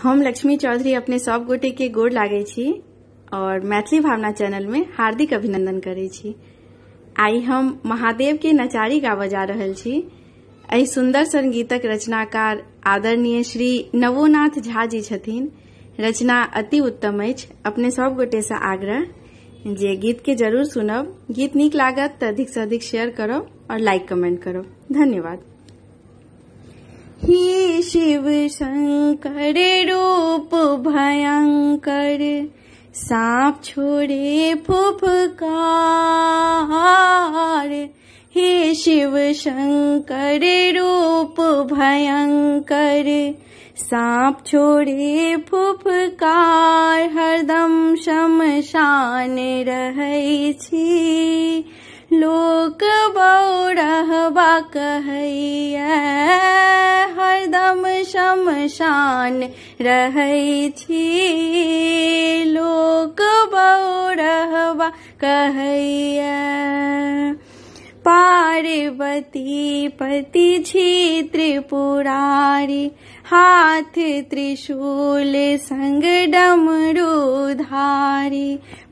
हम लक्ष्मी चौधरी अपने सब गोटे के गोड़ लागे छी और मैथिली भावना चैनल में हार्दिक अभिनंदन करे छी। आई हम महादेव के नचारी गावा जा रहल छी। एहि सुंदर संगीतक रचनाकार आदरणीय श्री नवोनाथ झा जी छथिन। रचना अति उत्तम अछि। अपने सब गोटे से आग्रह जे गीत के जरूर सुनब। गीत नीक लागत तो अधिक से अधिक शेयर करब और लाइक कमेंट करब। धन्यवाद। हे शिव शंकर रूप भयंकर, सांप छोड़े फुफकार। हे शिव शंकर रूप भयंकर, सांप छोड़े फुफकार। हरदम शमशान रहै छी, लोक बौरहबा कहैया। हरदम शमशान रहै छी, लोक बौरहबा कहैया। पार्वती पति छी त्रिपुरारी, हाथ त्रिशूल संग डमरूधारी।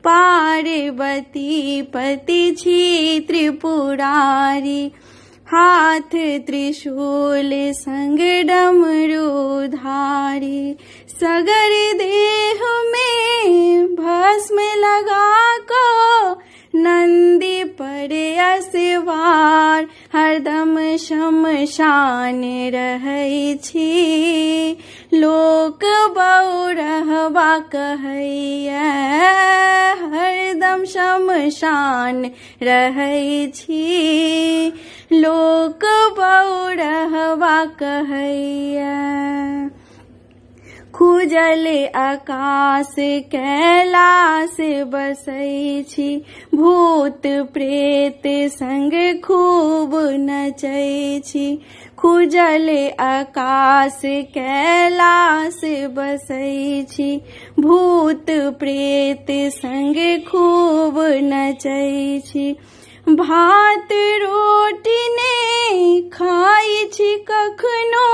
पार्वती पति छी त्रिपुरारी, हाथ त्रिशूल संग डमरूधारी। सगर देह में भस्म लगा को, नंदी पर असवार। हरदम शमशान रहै छी, लोक बौरहबा कहैया। हरदम शमशान रहै छी, लोक बौरहबा कहैया। खुजल आकाश कैलाश बसै छी, भूत प्रेत संग खूब नचै छी। खुजल आकाश कैलाश बसै छी, भूत प्रेत संग खूब नचै छी। भात रोटी ने खाई छी कखनो,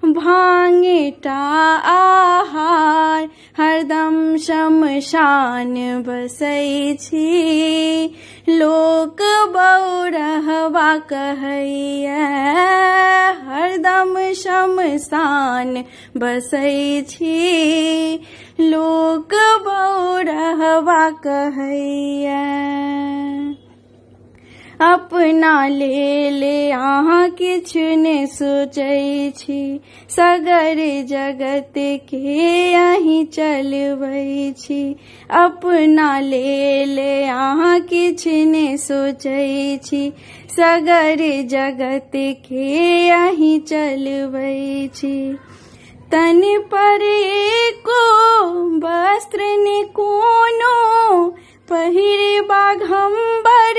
भांगेटा आहार। हरदम शमशान बसै छी, लोक बौरहबा कहैया। हरदम शमशान बसै छी, लोक बौरहबा कहैया। अपना लेल अहाँ किछु ने सोचै छी, सगर जगत के अहीं चलबै छी। अपना लेल अहाँ किछु ने सोचै छी, सगर जगत के अहीं चलबै छी। तन पर एको वस्त्र ने कोनो, पहिरे बाघंबर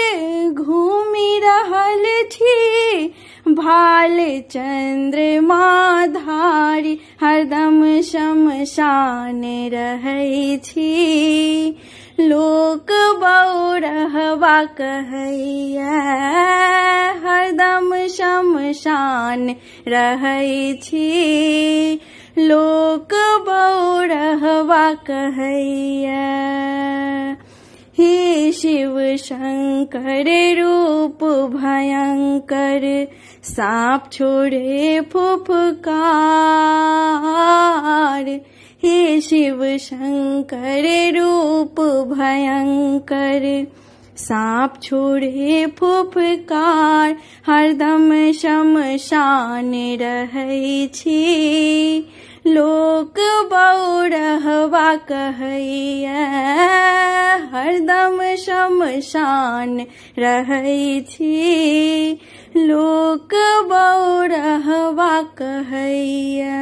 घूमि रहल छी। भाल चंद्रमा धारी, हरदम शमशान रहै छी, लोक बौरहबा कहैया। हरदम शमशान रहै छी, लोक बौरहबा कहैया। हे शिव शंकर रूप भयंकर, सांप छोड़े फुफकार। हे शिव शंकर रूप भयंकर, सांप छोड़े फुफकार। हरदम शमशान रहै छी, लोक बौरहबा कहैया। हरदम शमशान रहै छी, लोक बौरहबा कहैया।